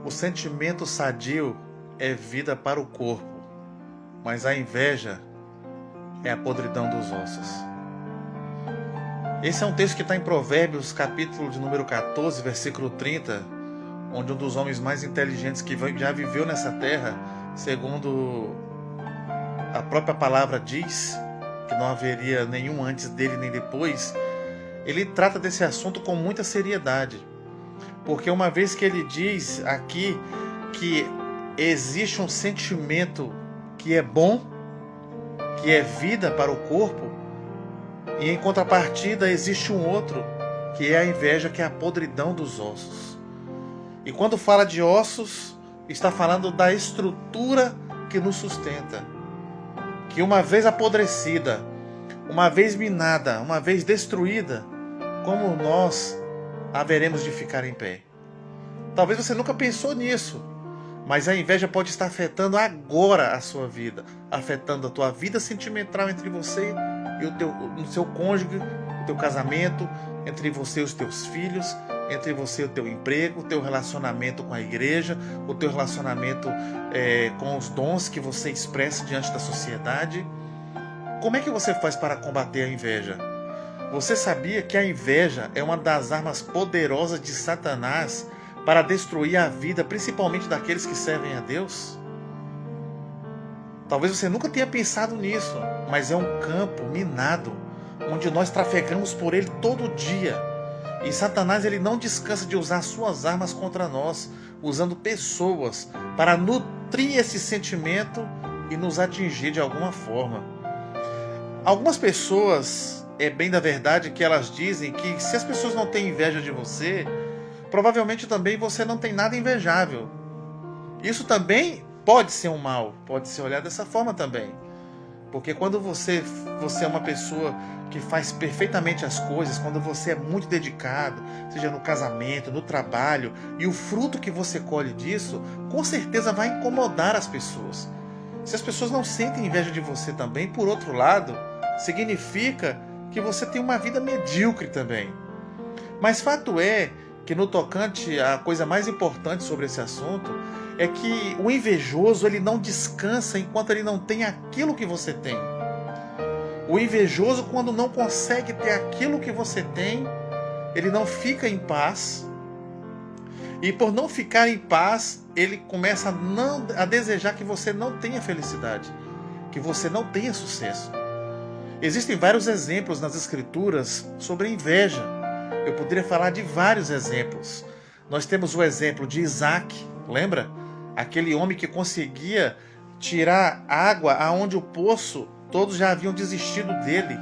O sentimento sadio é vida para o corpo, mas a inveja é a podridão dos ossos. Esse é um texto que está em Provérbios, capítulo de número 14, versículo 30, onde um dos homens mais inteligentes que já viveu nessa terra, segundo a própria palavra diz, que não haveria nenhum antes dele nem depois, ele trata desse assunto com muita seriedade. Porque uma vez que ele diz aqui que existe um sentimento que é bom, que é vida para o corpo, e em contrapartida existe um outro, que é a inveja, que é a podridão dos ossos. E quando fala de ossos, está falando da estrutura que nos sustenta, que uma vez apodrecida, uma vez minada, uma vez destruída, como nós haveremos de ficar em pé. Talvez você nunca pensou nisso, mas a inveja pode estar afetando agora a sua vida, afetando a tua vida sentimental entre você e o seu cônjuge, o teu casamento, entre você e os teus filhos, entre você e o teu emprego, o teu relacionamento com a igreja, o teu relacionamento com os dons que você expressa diante da sociedade. Como é que você faz para combater a inveja? Você sabia que a inveja é uma das armas poderosas de Satanás para destruir a vida, principalmente daqueles que servem a Deus? Talvez você nunca tenha pensado nisso, mas é um campo minado, onde nós trafegamos por ele todo dia. E Satanás ele não descansa de usar suas armas contra nós, usando pessoas para nutrir esse sentimento e nos atingir de alguma forma. Algumas pessoas, é bem da verdade que elas dizem que se as pessoas não têm inveja de você, provavelmente também você não tem nada invejável. Isso também pode ser um mal, pode ser olhado dessa forma também. Porque quando você é uma pessoa que faz perfeitamente as coisas, quando você é muito dedicado, seja no casamento, no trabalho, e o fruto que você colhe disso, com certeza vai incomodar as pessoas. Se as pessoas não sentem inveja de você também, por outro lado, significa que você tem uma vida medíocre também. Mas fato é que no tocante a coisa mais importante sobre esse assunto é que o invejoso ele não descansa enquanto ele não tem aquilo que você tem. O invejoso, quando não consegue ter aquilo que você tem, ele não fica em paz. E por não ficar em paz, ele começa a desejar que você não tenha felicidade, que você não tenha sucesso. Existem vários exemplos nas Escrituras sobre a inveja. Eu poderia falar de vários exemplos. Nós temos o exemplo de Isaac, lembra? Aquele homem que conseguia tirar água aonde o poço, todos já haviam desistido dele.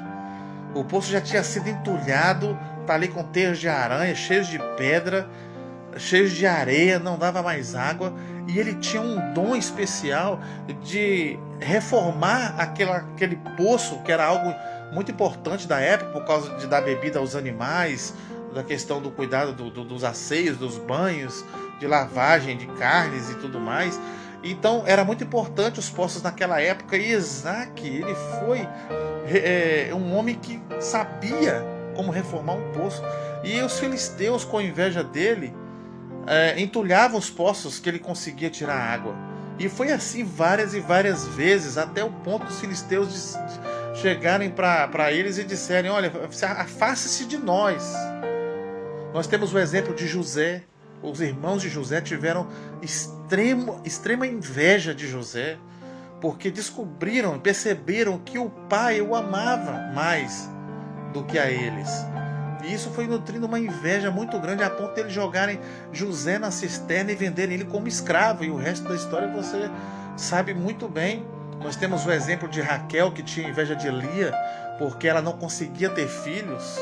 O poço já tinha sido entulhado, tá ali com teias de aranha, cheios de pedra, cheios de areia, não dava mais água. E ele tinha um dom especial de reformar aquele poço, que era algo muito importante da época, por causa de dar bebida aos animais, da questão do cuidado dos asseios, dos banhos, de lavagem de carnes e tudo mais. Então era muito importante os poços naquela época, e Isaac ele foi um homem que sabia como reformar um poço. E os filisteus, com inveja dele, entulhavam os poços que ele conseguia tirar água. E foi assim várias e várias vezes, até o ponto dos filisteus chegarem para eles e disserem: olha, afaste-se de nós. Nós temos o exemplo de José. Os irmãos de José tiveram extrema inveja de José, porque descobriram, perceberam que o pai o amava mais do que a eles. E isso foi nutrindo uma inveja muito grande, a ponto de eles jogarem José na cisterna e venderem ele como escravo. E o resto da história você sabe muito bem. Nós temos o exemplo de Raquel, que tinha inveja de Lia, porque ela não conseguia ter filhos.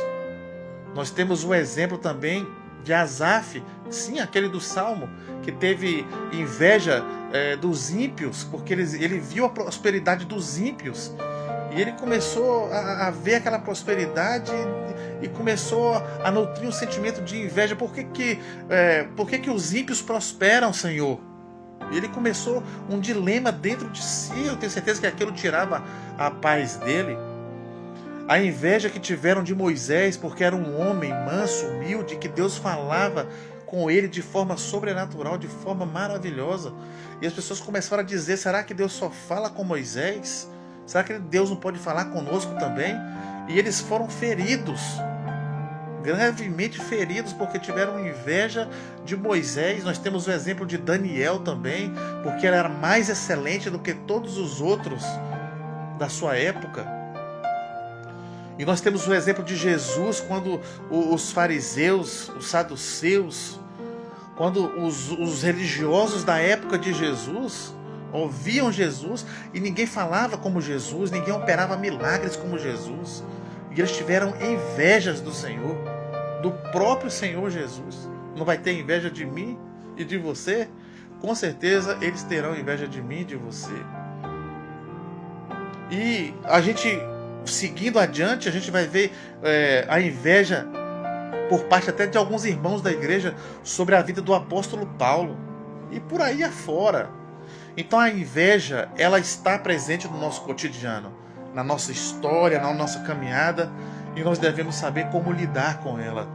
Nós temos o exemplo também de Asaf, sim, aquele do Salmo, que teve inveja dos ímpios, porque ele viu a prosperidade dos ímpios. E ele começou a ver aquela prosperidade e começou a nutrir um sentimento de inveja. Por que os ímpios prosperam, Senhor? E ele começou um dilema dentro de si. Eu tenho certeza que aquilo tirava a paz dele. A inveja que tiveram de Moisés, porque era um homem manso, humilde, que Deus falava com ele de forma sobrenatural, de forma maravilhosa. E as pessoas começaram a dizer: será que Deus só fala com Moisés? Será que Deus não pode falar conosco também? E eles foram feridos, gravemente feridos, porque tiveram inveja de Moisés. Nós temos o exemplo de Daniel também, porque ele era mais excelente do que todos os outros da sua época. E nós temos o exemplo de Jesus, quando os fariseus, os saduceus, quando os religiosos da época de Jesus ouviam Jesus e ninguém falava como Jesus, ninguém operava milagres como Jesus. E eles tiveram invejas do Senhor, do próprio Senhor Jesus. Não vai ter inveja de mim e de você? Com certeza eles terão inveja de mim e de você. E a gente, seguindo adiante, a gente vai ver a inveja por parte até de alguns irmãos da igreja sobre a vida do apóstolo Paulo e por aí afora. Então a inveja, ela está presente no nosso cotidiano, na nossa história, na nossa caminhada, e nós devemos saber como lidar com ela.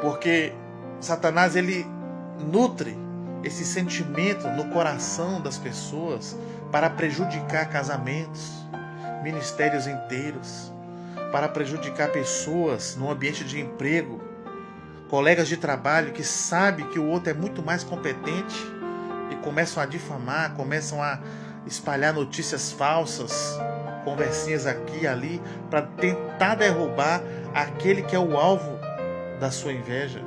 Porque Satanás, ele nutre esse sentimento no coração das pessoas para prejudicar casamentos, ministérios inteiros, para prejudicar pessoas no ambiente de emprego, colegas de trabalho que sabem que o outro é muito mais competente e começam a difamar, começam a espalhar notícias falsas, conversinhas aqui e ali, para tentar derrubar aquele que é o alvo da sua inveja.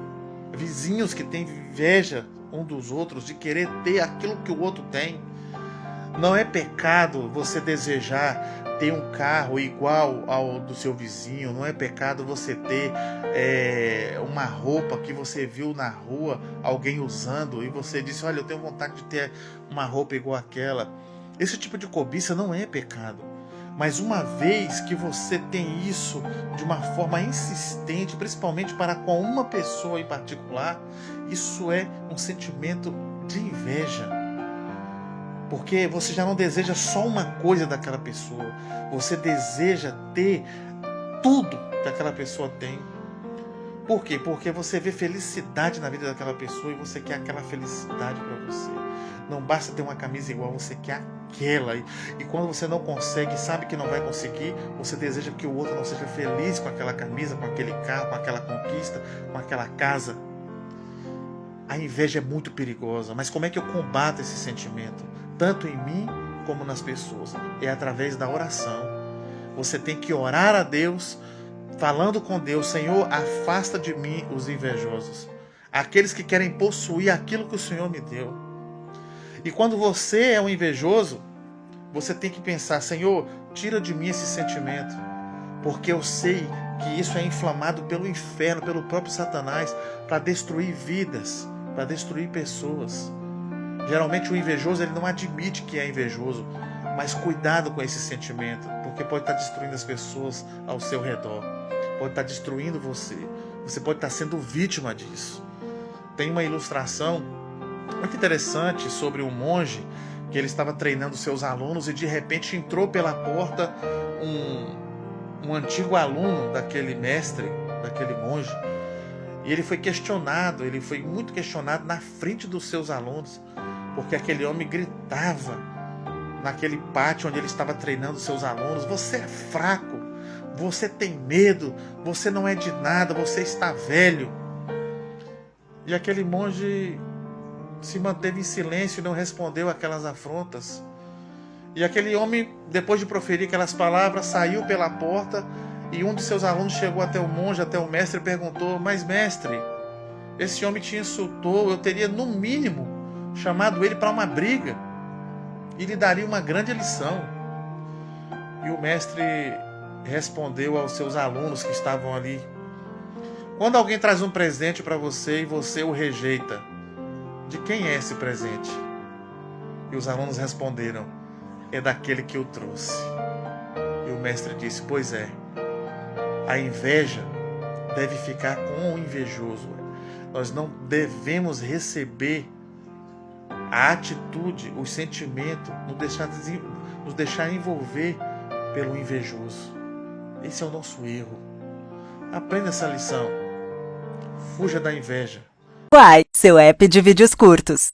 Vizinhos que têm inveja um dos outros, de querer ter aquilo que o outro tem. Não é pecado você desejar ter um carro igual ao do seu vizinho. Não é pecado você ter uma roupa que você viu na rua alguém usando e você disse: olha, eu tenho vontade de ter uma roupa igual àquela. Esse tipo de cobiça não é pecado. Mas uma vez que você tem isso de uma forma insistente, principalmente para com uma pessoa em particular, isso é um sentimento de inveja. Porque você já não deseja só uma coisa daquela pessoa, você deseja ter tudo que aquela pessoa tem. Por quê? Porque você vê felicidade na vida daquela pessoa e você quer aquela felicidade para você. Não basta ter uma camisa igual, você quer aquela. E quando você não consegue, sabe que não vai conseguir, você deseja que o outro não seja feliz com aquela camisa, com aquele carro, com aquela conquista, com aquela casa. A inveja é muito perigosa, mas como é que eu combato esse sentimento? Tanto em mim como nas pessoas. É através da oração. Você tem que orar a Deus, falando com Deus: Senhor, afasta de mim os invejosos, aqueles que querem possuir aquilo que o Senhor me deu. E quando você é um invejoso, você tem que pensar: Senhor, tira de mim esse sentimento, porque eu sei que isso é inflamado pelo inferno, pelo próprio Satanás, para destruir vidas, para destruir pessoas. Geralmente o invejoso, ele não admite que é invejoso, mas cuidado com esse sentimento, porque pode estar destruindo as pessoas ao seu redor, pode estar destruindo você, você pode estar sendo vítima disso. Tem uma ilustração muito interessante sobre um monge que ele estava treinando seus alunos e de repente entrou pela porta um antigo aluno daquele mestre, daquele monge, e ele foi questionado, ele foi muito questionado na frente dos seus alunos, porque aquele homem gritava naquele pátio onde ele estava treinando seus alunos: você é fraco, você tem medo, você não é de nada, você está velho. E aquele monge se manteve em silêncio e não respondeu aquelas afrontas. E aquele homem, depois de proferir aquelas palavras, saiu pela porta e um de seus alunos chegou até o monge, até o mestre, e perguntou: mas mestre, esse homem te insultou, eu teria no mínimo chamado ele para uma briga e lhe daria uma grande lição. E o mestre respondeu aos seus alunos que estavam ali: quando alguém traz um presente para você e você o rejeita, de quem é esse presente? E os alunos responderam: é daquele que o trouxe. E o mestre disse: pois é, a inveja deve ficar com o invejoso. Nós não devemos receber a atitude, o sentimento, nos deixar envolver pelo invejoso. Esse é o nosso erro. Aprenda essa lição. Fuja da inveja. Uai, seu app de vídeos curtos.